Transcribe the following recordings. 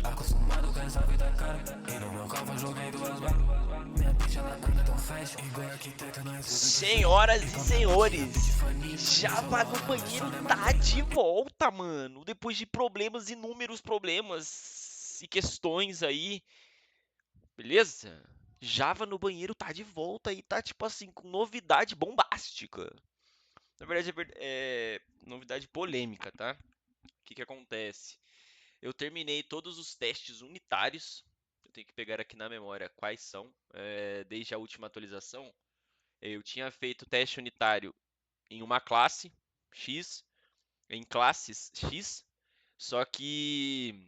Acostumado com essa vida cara. E no meu carro eu joguei duas balas. Minha bitch ela anda tão fast. Igual arquiteto nós Senhoras e senhores, Java no banheiro tá de volta, mano. Depois de problemas, inúmeros problemas e questões aí, beleza? Java no banheiro tá de volta e tá tipo assim, com novidade bombástica. Na verdade, é novidade polêmica, tá? O que que acontece? Eu terminei todos os testes unitários. Eu tenho que pegar aqui na memória quais são. Desde a última atualização, eu tinha feito teste unitário em uma classe X, em classes X, só que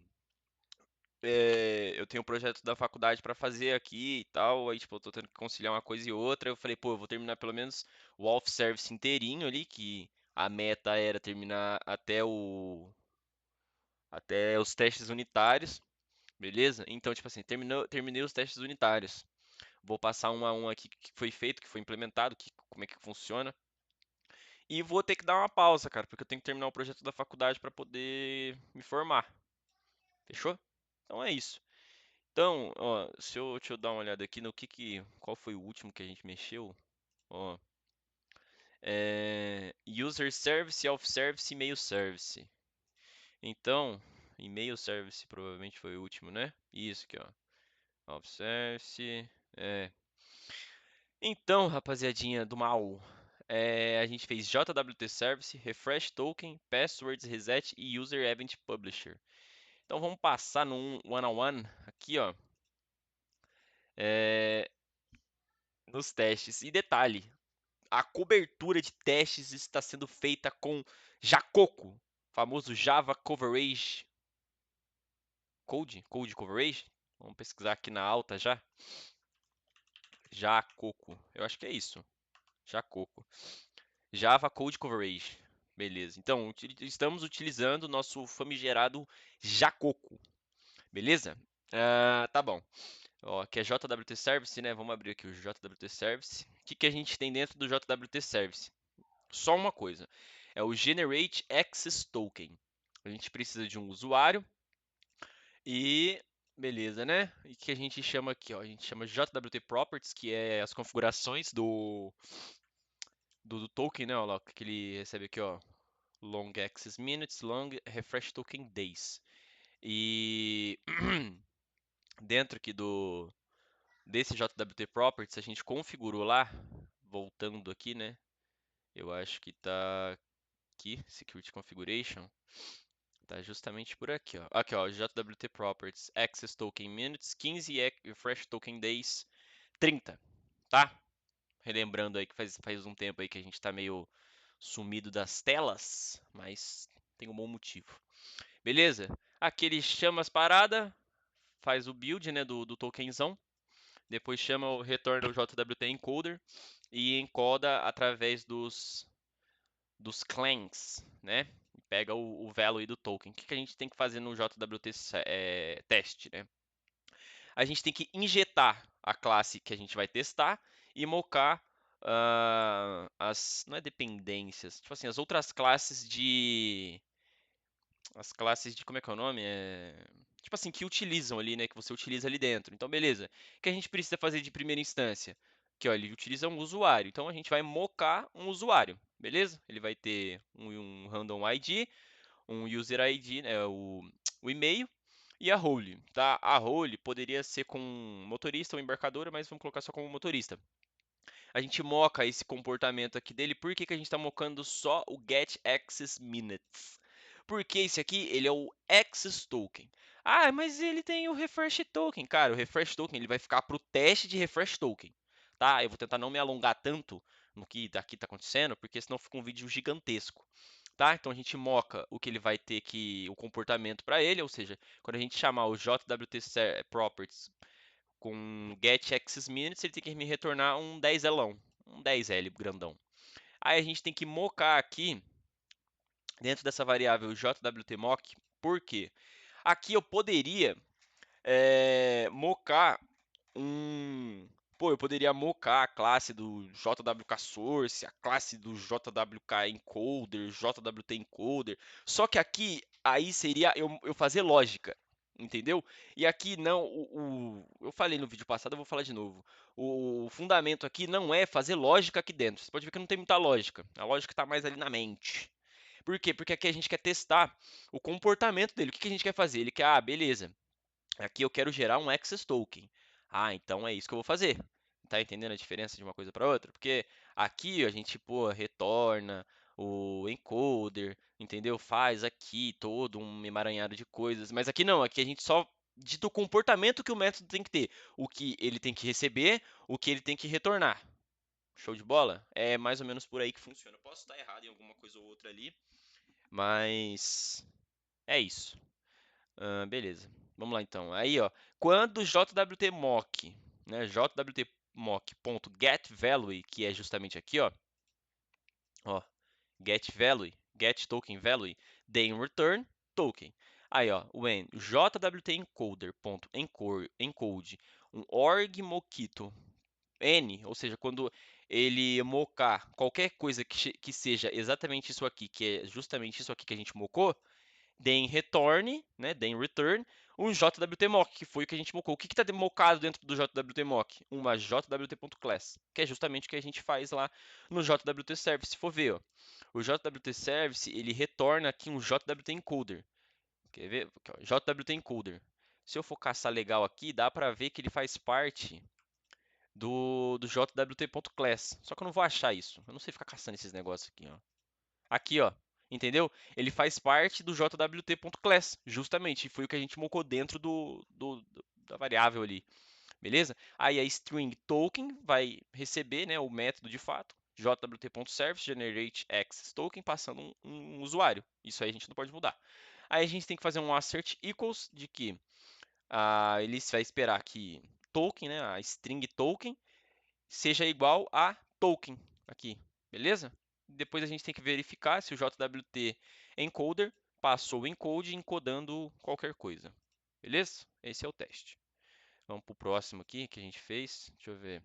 eu tenho um projeto da faculdade para fazer aqui e tal, aí tipo, eu tô tendo que conciliar uma coisa e outra. Eu falei, pô, eu vou terminar pelo menos o off-service inteirinho ali, que a meta era terminar até os testes unitários, beleza? Então, tipo assim, terminei os testes unitários. Vou passar um a um aqui que foi feito, que foi implementado, como é que funciona. E vou ter que dar uma pausa, cara, porque eu tenho que terminar o projeto da faculdade para poder me formar. Fechou? Então é isso. Então, ó, deixa eu dar uma olhada aqui no qual foi o último que a gente mexeu. Ó, User Service, Self-Service e Mail Service. Então, e-mail service provavelmente foi o último, né? Isso aqui, ó. Self-Service. É. Então, rapaziadinha do mal, a gente fez JWT Service, Refresh Token, Passwords Reset e User Event Publisher. Então vamos passar no one-on-one aqui, ó, é, nos testes. E detalhe, a cobertura de testes está sendo feita com Jacoco, famoso Java Coverage Code Coverage. Vamos pesquisar aqui na alta já. Jacoco, eu acho que é isso. Jacoco. Java Code Coverage. Beleza. Então, estamos utilizando o nosso famigerado Jacoco. Beleza? Tá bom. Ó, aqui é JWT Service, né? Vamos abrir aqui o JWT Service. O que a gente tem dentro do JWT Service? Só uma coisa. É o Generate Access Token. A gente precisa de um usuário e... Beleza, né? E que a gente chama aqui, ó. A gente chama de JWT Properties, que é as configurações do token, né? Ó, lá, que ele recebe aqui, ó. Long Access Minutes, Long Refresh Token Days. E dentro aqui desse JWT Properties, a gente configurou lá, voltando aqui, né? Eu acho que tá aqui, Security Configuration, tá justamente por aqui, ó. Aqui, ó, JWT Properties, Access Token Minutes, 15 e Refresh Token Days, 30, tá? Relembrando aí que faz um tempo aí que a gente tá meio sumido das telas, mas tem um bom motivo. Beleza? Aqui ele chama as paradas, faz o build, né, do tokenzão. Depois retorna o JWT encoder e encoda através dos clanks, né? Pega o value do token. O que a gente tem que fazer no JWT teste, né? A gente tem que injetar a classe que a gente vai testar e mocar não é dependências, tipo assim, as outras classes como é que é o nome? Tipo assim, que utilizam ali, né? Que você utiliza ali dentro. Então, beleza. O que a gente precisa fazer de primeira instância? Que, ó, ele utiliza um usuário. Então, a gente vai mocar um usuário, beleza? Ele vai ter um random ID, um user ID, né? O e-mail e a role, tá? A role poderia ser com motorista ou embarcadora, mas vamos colocar só como motorista. A gente moca esse comportamento aqui dele. Por que a gente está mocando só o get access minutes? Porque esse aqui, ele é o access token. Ah, mas ele tem o refresh token. Cara, o refresh token ele vai ficar para o teste de refresh token. Tá? Eu vou tentar não me alongar tanto no que daqui está acontecendo, porque senão fica um vídeo gigantesco. Tá? Então a gente moca o que ele vai ter o comportamento para ele, ou seja, quando a gente chamar o JWT properties com get access minutes, ele tem que me retornar um 10Lão, um 10L grandão. Aí a gente tem que mocar aqui dentro dessa variável jwtmock, por quê? Aqui eu poderia mocar um... Pô, eu poderia mocar a classe do JWK Source, a classe do JWK Encoder, JWT Encoder. Só que aqui, aí seria eu fazer lógica. entendeu? E aqui não, eu falei no vídeo passado, eu vou falar de novo. O fundamento aqui não é fazer lógica aqui dentro. Você pode ver que não tem muita lógica. A lógica está mais ali na mente. Por quê? Porque aqui a gente quer testar o comportamento dele. O que que a gente quer fazer? Ele quer, beleza. Aqui eu quero gerar um access token. Então é isso que eu vou fazer. Tá entendendo a diferença de uma coisa para outra? Porque aqui a gente, pô, retorna o encoder, entendeu? Faz aqui todo um emaranhado de coisas. Mas aqui não, aqui a gente só dita o comportamento que o método tem que ter. O que ele tem que receber, o que ele tem que retornar. Show de bola? É mais ou menos por aí que funciona. Eu posso estar errado em alguma coisa ou outra ali, mas é isso. Beleza. Vamos lá então. Aí, ó, quando JWT-mock, né, JWT-mock.getValue, que é justamente aqui, ó, getValue, getTokenValue, then return token. Aí, ó, when JWT-encoder.encode um org mockito n, ou seja, quando ele mocar qualquer coisa que seja exatamente isso aqui, que é justamente isso aqui que a gente mocou, then return, né, then return, um JWT-mock, que foi o que a gente mocou. O que está mocado dentro do JWT-mock? Uma JWT.class, que é justamente o que a gente faz lá no JWT-service. Se for ver, ó, o JWT-service, ele retorna aqui um JWT-encoder. Quer ver? Aqui, ó, JWT-encoder. Se eu for caçar legal aqui, dá para ver que ele faz parte do JWT.class. Só que eu não vou achar isso. Eu não sei ficar caçando esses negócios aqui, ó. Aqui, ó. Entendeu? Ele faz parte do JWT.class, justamente. Foi o que a gente mocou dentro da variável ali. Beleza? Aí a string token vai receber, né, o método de fato. JWT.service generate access token passando um usuário. Isso aí a gente não pode mudar. Aí a gente tem que fazer um assert equals de que ele vai esperar que token, né, a string token, seja igual a token aqui, beleza? Depois a gente tem que verificar se o JWT encoder passou o encode encodando qualquer coisa, beleza? Esse é o teste. Vamos para o próximo aqui que a gente fez. Deixa eu ver.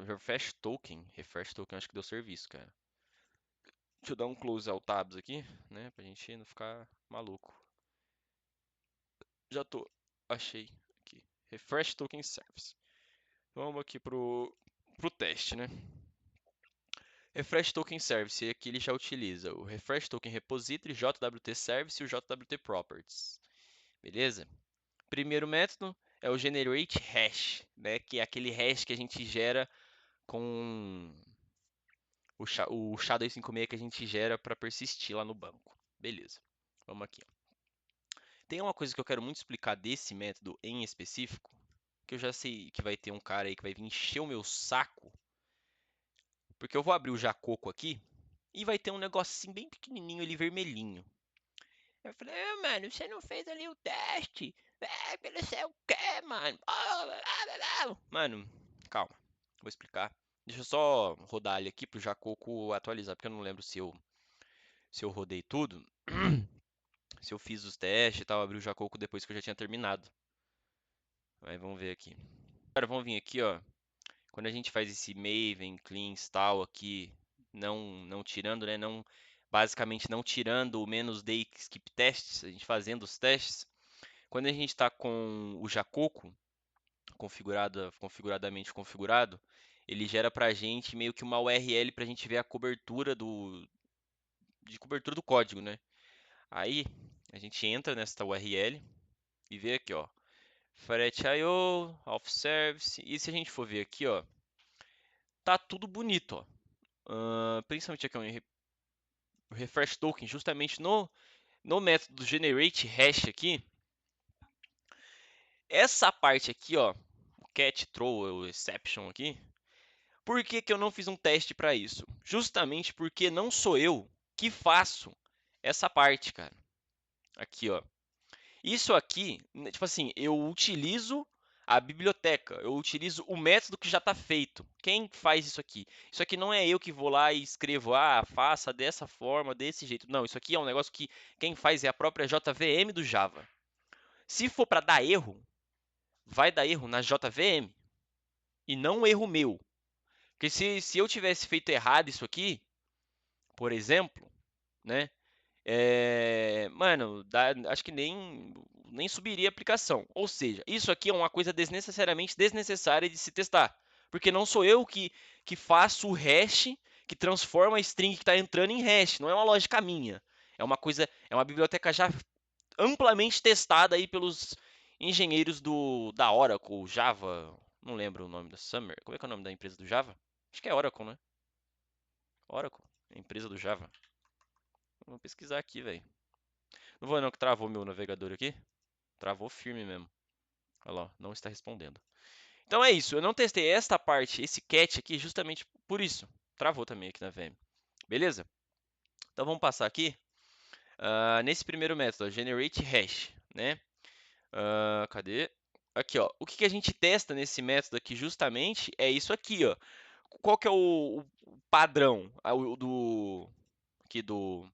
Refresh token. Refresh token acho que deu serviço, cara. Deixa eu dar um close ao tabs aqui, né? Pra gente não ficar maluco. Já tô. Achei aqui. Refresh token service. Vamos aqui pro teste, né? Refresh Token Service, aqui ele já utiliza o Refresh Token Repository, JWT Service e o JWT Properties. Beleza? Primeiro método é o Generate Hash, né? Que é aquele hash que a gente gera com o SHA-256 que a gente gera para persistir lá no banco. Beleza. Vamos aqui. Ó. Tem uma coisa que eu quero muito explicar desse método em específico, que eu já sei que vai ter um cara aí que vai vir encher o meu saco, porque eu vou abrir o Jacoco aqui e vai ter um negocinho bem pequenininho ali, vermelhinho. Eu falei, mano, você não fez ali o teste. Não sei o que, mano. Mano, calma. Vou explicar. Deixa eu só rodar ele aqui pro Jacoco atualizar, porque eu não lembro se eu rodei tudo. Se eu fiz os testes e tal, abri o Jacoco depois que eu já tinha terminado. Aí vamos ver aqui. Agora vamos vir aqui, ó. Quando a gente faz esse Maven, Clean, Install aqui, não tirando, né? Basicamente não tirando o menos day skip tests, a gente fazendo os testes. Quando a gente está com o Jacoco configuradamente configurado, ele gera para a gente meio que uma URL para a gente ver a cobertura de cobertura do código, né? Aí a gente entra nessa URL e vê aqui, ó, Fret.io, Off Service. E se a gente for ver aqui, ó, tá tudo bonito, ó. Principalmente aqui o refresh token, justamente no método do generate hash aqui. Essa parte aqui, ó, o cat throw, o exception aqui. Por que que eu não fiz um teste para isso? Justamente porque não sou eu que faço essa parte, cara. Aqui, ó. Isso aqui, tipo assim, eu utilizo a biblioteca, eu utilizo o método que já está feito. Quem faz isso aqui? Isso aqui não é eu que vou lá e escrevo, faça dessa forma, desse jeito. Não, isso aqui é um negócio que quem faz é a própria JVM do Java. Se for para dar erro, vai dar erro na JVM e não um erro meu. Porque se eu tivesse feito errado isso aqui, por exemplo, né? mano, acho que nem subiria a aplicação. Ou seja, isso aqui é uma coisa desnecessariamente desnecessária de se testar. Porque não sou eu que faço o hash, que transforma a string que está entrando em hash. Não é uma lógica minha. É uma biblioteca já amplamente testada aí pelos engenheiros da Oracle, Java, não lembro o nome da Summer. Como é que é o nome da empresa do Java? Acho que é Oracle, né? Oracle, a empresa do Java. Vou pesquisar aqui, velho. Não vou não, que travou meu navegador aqui. Travou firme mesmo. Olha lá, não está respondendo. Então é isso, eu não testei esta parte, esse cat aqui, justamente por isso. Travou também aqui na VM. Beleza? Então vamos passar aqui. Nesse primeiro método, generate hash, né? Cadê? Aqui, ó. O que a gente testa nesse método aqui justamente é isso aqui, ó. Qual que é o padrão aqui do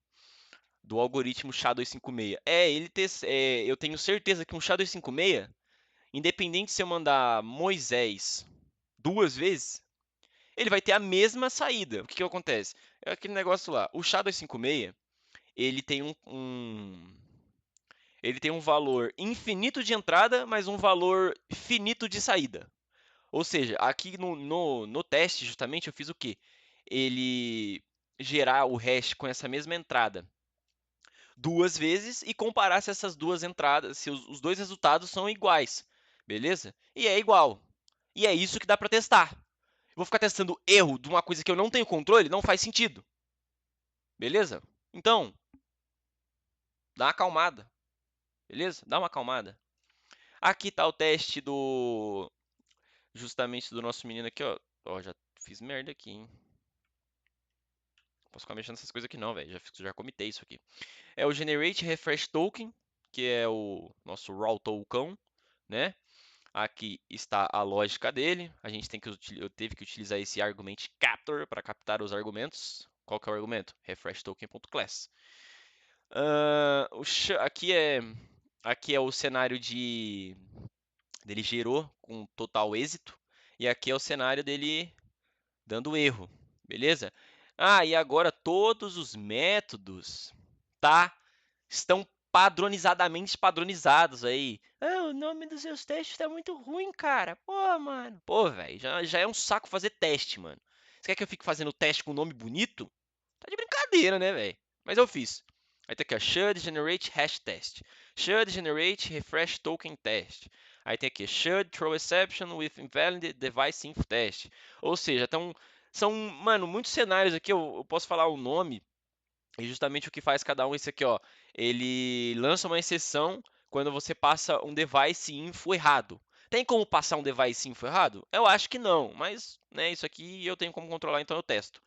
algoritmo SHA-256? Eu tenho certeza que um SHA-256, independente se eu mandar Moisés 2 vezes, ele vai ter a mesma saída. O que acontece? É aquele negócio lá. O SHA-256, ele tem ele tem um valor infinito de entrada, mas um valor finito de saída. Ou seja, aqui no teste, justamente, eu fiz o quê? Ele gerar o hash com essa mesma entrada 2 vezes e comparar se essas duas entradas, se os dois resultados são iguais. Beleza? E é igual. E é isso que dá para testar. Eu vou ficar testando erro de uma coisa que eu não tenho controle, não faz sentido. Beleza? Então, dá uma acalmada. Beleza? Dá uma acalmada. Aqui está o teste justamente do nosso menino aqui, ó. Ó, já fiz merda aqui, hein? Não posso ficar mexendo nessas coisas aqui não, velho. Já comitei isso aqui. É o Generate Refresh Token, que é o nosso raw token, né? Aqui está a lógica dele. A gente eu teve que utilizar esse argument captor para captar os argumentos. Qual que é o argumento? Refresh token.class. Aqui é o cenário dele gerou com total êxito. E aqui é o cenário dele dando erro, beleza? E agora todos os métodos, tá? Estão padronizadamente padronizados aí. O nome dos seus testes tá muito ruim, cara. Pô, mano. Pô, velho, já é um saco fazer teste, mano. Você quer que eu fique fazendo teste com nome bonito? Tá de brincadeira, né, velho? Mas eu fiz. Aí tem aqui, ó, should generate hash test. Should generate refresh token test. Aí tem aqui, should throw exception with invalid device info test. Ou seja, são, mano, muitos cenários aqui, eu posso falar o nome, e justamente o que faz cada um, esse aqui, ó. Ele lança uma exceção quando você passa um device info errado. Tem como passar um device info errado? Eu acho que não, mas né, isso aqui eu tenho como controlar, então eu testo.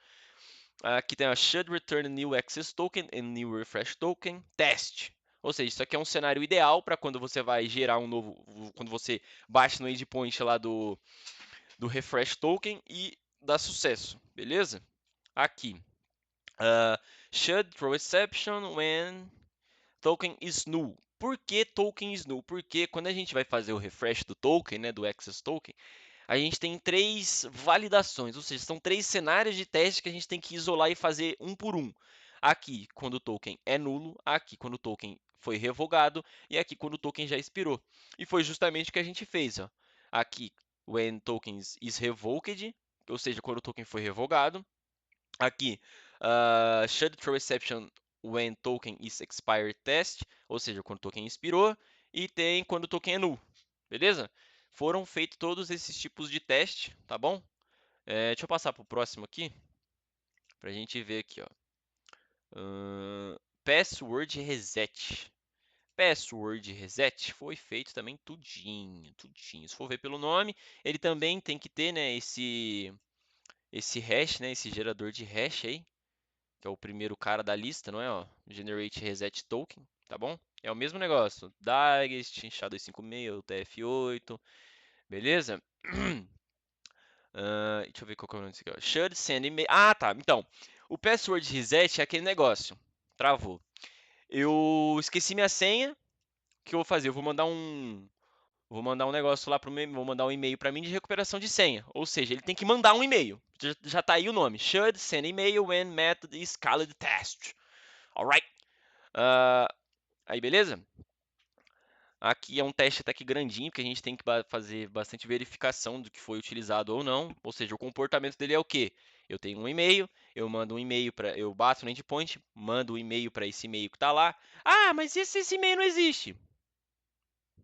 Aqui tem a should return new access token and new refresh token test. Ou seja, isso aqui é um cenário ideal para quando você vai gerar um novo, quando você baixa no endpoint lá do refresh token e dá sucesso, beleza? Aqui, should throw exception when token is null. Por que token is null? Porque quando a gente vai fazer o refresh do token, né, do access token, a gente tem 3 validações, ou seja, são 3 cenários de teste que a gente tem que isolar e fazer um por um. Aqui, quando o token é nulo, aqui, quando o token foi revogado, e aqui, quando o token já expirou. E foi justamente o que a gente fez. Ó. Aqui, when tokens is revoked, ou seja, quando o token foi revogado. Aqui, should throw exception when token is expired test, ou seja, quando o token expirou. E tem quando o token é null, beleza? Foram feitos todos esses tipos de teste, tá bom? Deixa eu passar para o próximo aqui, para a gente ver aqui, ó. Password reset. Password reset foi feito também tudinho, tudinho. Se for ver pelo nome, ele também tem que ter, né, esse hash, né, esse gerador de hash aí, que é o primeiro cara da lista, não é, ó? Generate reset token, tá bom? É o mesmo negócio. Digest, SHA-256, UTF-8, beleza? Deixa eu ver qual que é o nome disso aqui, ó. Should send email. Tá. Então, o password reset é aquele negócio. Travou. Eu esqueci minha senha. O que eu vou fazer? Eu vou mandar um negócio lá vou mandar um e-mail para mim de recuperação de senha. Ou seja, ele tem que mandar um e-mail. Já tá aí o nome. Should send email when method is called test. Alright? Aí, beleza? Aqui é um teste até que grandinho, porque a gente tem que fazer bastante verificação do que foi utilizado ou não. Ou seja, o comportamento dele é o quê? Eu tenho um e-mail, eu mando um e-mail para, eu bato no endpoint, mando um e-mail para esse e-mail que está lá. Ah, mas esse e-mail não existe?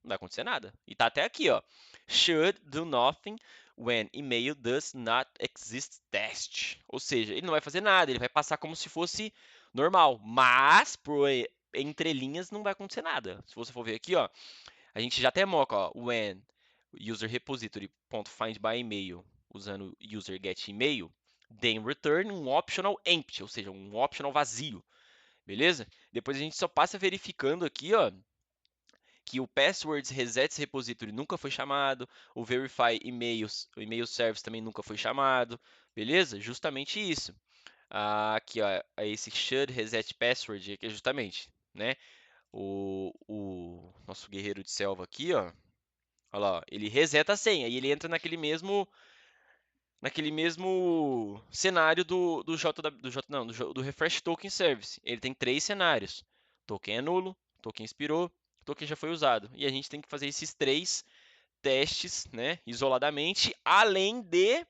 Não vai acontecer nada. E tá até aqui, ó. Should do nothing when email does not exist test. Ou seja, ele não vai fazer nada, ele vai passar como se fosse normal. Mas, por entre linhas, não vai acontecer nada. Se você for ver aqui, ó, a gente já até moca, ó, when user repository.find by email usando user get email, then return um optional empty, ou seja, um optional vazio, beleza? Depois a gente só passa verificando aqui, ó, que o passwords resets repository nunca foi chamado, o verify emails, o email service também nunca foi chamado, beleza? Justamente isso. Aqui, ó, esse should reset password, que é justamente, né? O nosso guerreiro de selva aqui, ó, olha lá, ó, ele reseta a senha e ele entra naquele mesmo cenário do refresh token service. Ele tem 3 cenários: token é nulo, token expirou, token já foi usado. E a gente tem que fazer esses 3 testes, né, isoladamente, além de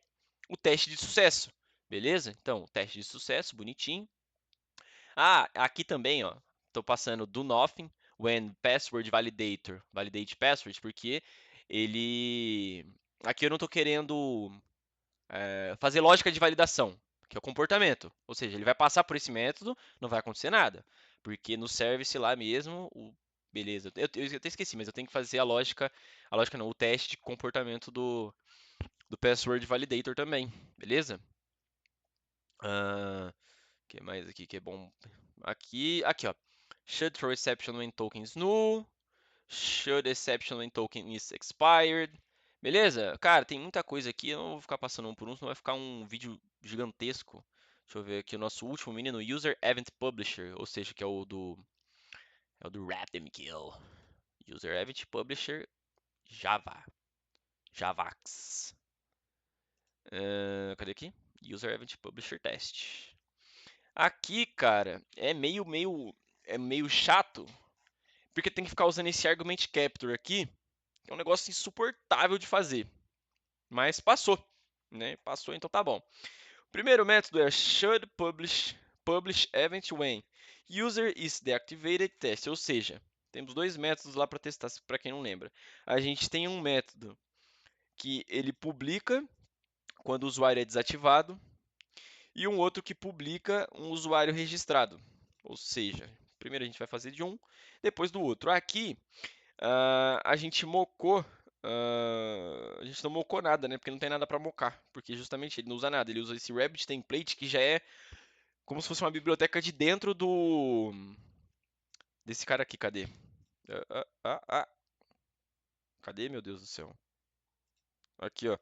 o teste de sucesso. Beleza? Então, teste de sucesso, bonitinho. Aqui também, ó, estou passando do nothing when password validator, validate password, porque ele aqui eu não estou querendo fazer lógica de validação, que é o comportamento. Ou seja, ele vai passar por esse método, não vai acontecer nada. Porque no service lá mesmo, beleza, eu até esqueci, mas eu tenho que fazer a lógica não, o teste de comportamento do password validator também, beleza? O que mais aqui que é bom? Aqui ó. Should throw exception when token is null. Should exception when token is expired. Beleza? Cara, tem muita coisa aqui. Eu não vou ficar passando um por um, senão vai ficar um vídeo gigantesco. Deixa eu ver aqui o nosso último menino, User Event Publisher, ou seja, que é o do RabbitMQ. User Event Publisher Java. Javax. Cadê aqui? User Event Publisher Test. Aqui, cara, é meio chato, porque tem que ficar usando esse Argument Capture aqui, que é um negócio insuportável de fazer. Mas passou, né? Passou, então tá bom. O primeiro método é should publish event when user is deactivated test, ou seja, temos 2 métodos lá para testar, para quem não lembra. A gente tem um método que ele publica quando o usuário é desativado e um outro que publica um usuário registrado. Ou seja, primeiro a gente vai fazer de um, depois do outro. Aqui a gente mocou. A gente não mocou nada, né? Porque não tem nada para mocar. Porque justamente ele não usa nada. Ele usa esse Rabbit template que já é como se fosse uma biblioteca de dentro desse cara aqui. Cadê? Cadê, meu Deus do céu? Aqui, ó.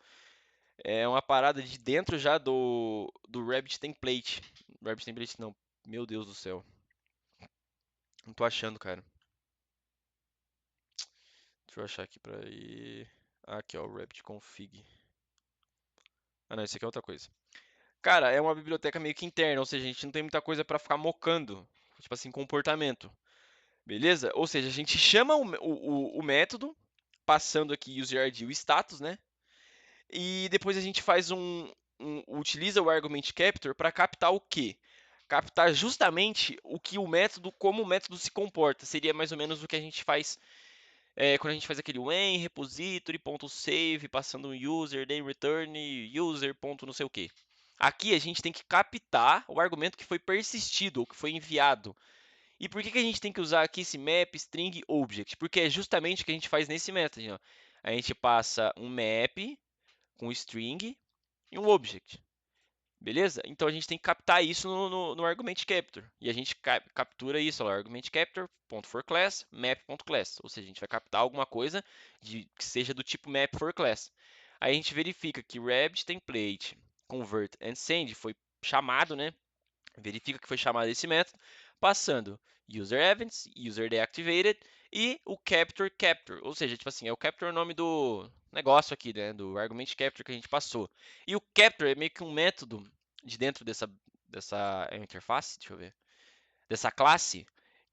É uma parada de dentro já do Rabbit template. Rabbit template não. Meu Deus do céu. Não tô achando, cara. Deixa eu achar aqui pra ir. Aqui, ó, o Rabbit config. Não, esse aqui é outra coisa. Cara, é uma biblioteca meio que interna, ou seja, a gente não tem muita coisa para ficar mocando, tipo assim, comportamento, beleza? Ou seja, a gente chama o método, passando aqui user ID o status, né? E depois a gente faz utiliza o argument capture para captar o quê? Captar justamente o que o método, como o método se comporta. Seria mais ou menos o que a gente faz quando a gente faz aquele when repository.save, passando um user, then return user. Não sei o que. Aqui a gente tem que captar o argumento que foi persistido, ou que foi enviado. E por que a gente tem que usar aqui esse map string object? Porque é justamente o que a gente faz nesse método. Ó. A gente passa um map com string e um object. Beleza? Então a gente tem que captar isso no argument capture. E a gente captura isso, ó, argument capture.forClass, map.class. Ou seja, a gente vai captar alguma coisa que seja do tipo map for class. Aí a gente verifica que rabbit template convert and send foi chamado, né? Verifica que foi chamado esse método, passando user events, user deactivated e o capture. Ou seja, tipo assim, é o capture o nome do negócio aqui, né, do argument capture que a gente passou. E o capture é meio que um método de dentro dessa interface, deixa eu ver, dessa classe,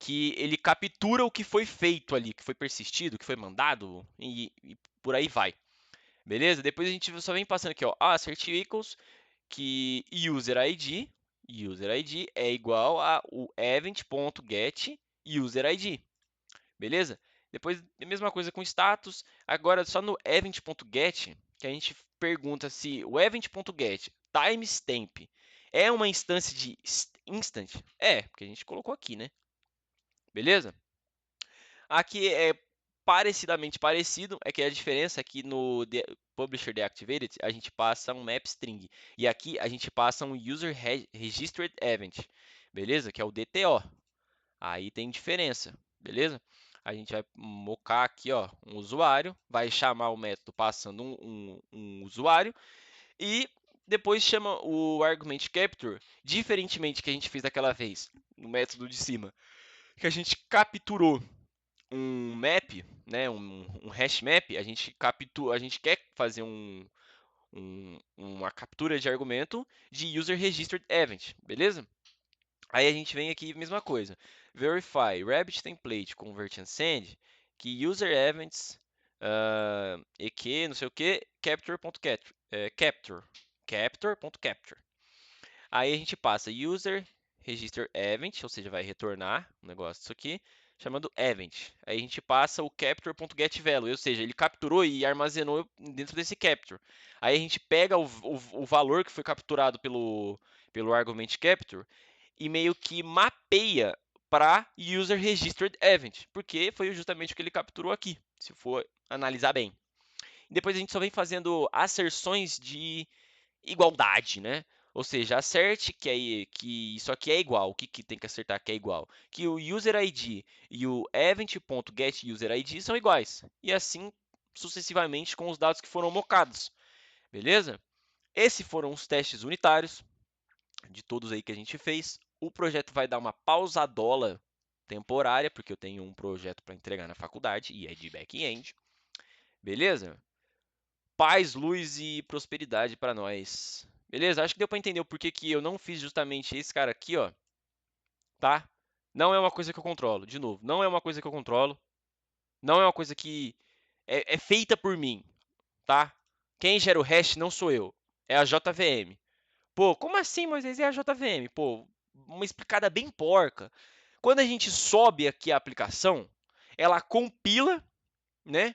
que ele captura o que foi feito ali, que foi persistido, que foi mandado e por aí vai. Beleza? Depois a gente só vem passando aqui, ó, assert equals que user ID é igual a o event.get user ID. Beleza? Depois a mesma coisa com status. Agora só no event.get que a gente pergunta se o event.get timestamp é uma instância de instant. É, porque a gente colocou aqui, né? Beleza? Aqui é parecidamente parecido, é que a diferença é que no Publisher Deactivated a gente passa um map string e aqui a gente passa um User Registered Event, beleza? Que é o DTO. Aí tem diferença, beleza? A gente vai mocar aqui, ó, um usuário, vai chamar o método passando um usuário e depois chama o argument capture, diferentemente que a gente fez daquela vez no método de cima, que a gente capturou um map, né, um hash map, a gente quer fazer uma captura de argumento de user registered event, beleza? Aí a gente vem aqui, mesma coisa, verify rabbit template convert and send, que user events e que não sei o que capture.capture capture.capture. Aí a gente passa user register event, ou seja, vai retornar um negócio disso aqui, chamando event. Aí a gente passa o capture.getValue, ou seja, ele capturou e armazenou dentro desse capture. Aí a gente pega o valor que foi capturado pelo argument capture e meio que mapeia para user registered event, porque foi justamente o que ele capturou aqui, se for analisar bem. Depois a gente só vem fazendo asserções de igualdade, né? Ou seja, acerte que isso aqui é igual. O que tem que acertar que é igual? Que o user ID e o event.getUserID são iguais. E assim sucessivamente com os dados que foram mocados. Beleza? Esses foram os testes unitários de todos aí que a gente fez. O projeto vai dar uma pausadola temporária, porque eu tenho um projeto para entregar na faculdade e é de back-end. Beleza? Paz, luz e prosperidade para nós. Beleza? Acho que deu para entender o porquê que eu não fiz justamente esse cara aqui, ó. Tá? Não é uma coisa que eu controlo. De novo, não é uma coisa que eu controlo. Não é uma coisa que é feita por mim, tá? Quem gera o hash não sou eu. É a JVM. Pô, como assim, Moisés? É a JVM? Pô, uma explicada bem porca. Quando a gente sobe aqui a aplicação, ela compila, né?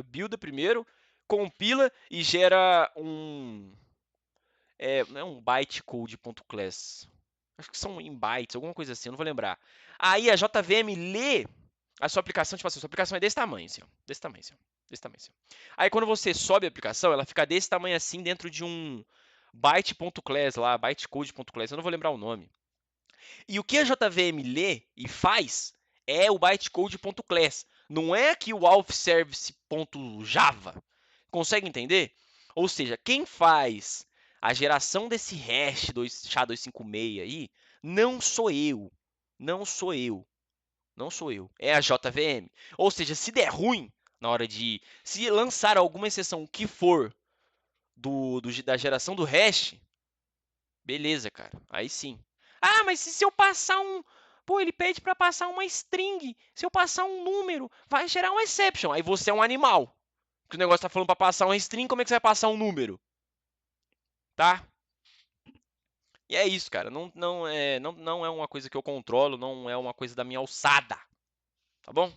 Builda primeiro, compila e gera não é um bytecode.class. Acho que são em bytes, alguma coisa assim, eu não vou lembrar. Aí a JVM lê a sua aplicação, tipo assim, a sua aplicação é desse tamanho, assim, ó, desse tamanho, assim, ó, desse tamanho, assim. Aí quando você sobe a aplicação, ela fica desse tamanho assim dentro de um byte.class lá, bytecode.class, eu não vou lembrar o nome. E o que a JVM lê e faz é o bytecode.class. Não é aqui o authservice.java. Consegue entender? Ou seja, quem faz a geração desse hash SHA-256 aí não sou eu. Não sou eu. Não sou eu. É a JVM. Ou seja, se der ruim na hora de... Se lançar alguma exceção que for da geração do hash, beleza, cara. Aí sim. Ah, mas se eu passar um. Pô, ele pede para passar uma string. Se eu passar um número, vai gerar um exception. Aí você é um animal. Porque o negócio tá falando para passar uma string, como é que você vai passar um número? Tá? E é isso, cara. Não é uma coisa que eu controlo, não é uma coisa da minha alçada. Tá bom?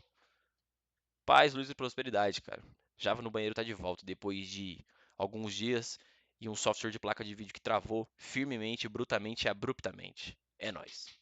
Paz, luz e prosperidade, cara. Java no banheiro tá de volta depois de alguns dias e um software de placa de vídeo que travou firmemente, brutamente e abruptamente. É nóis.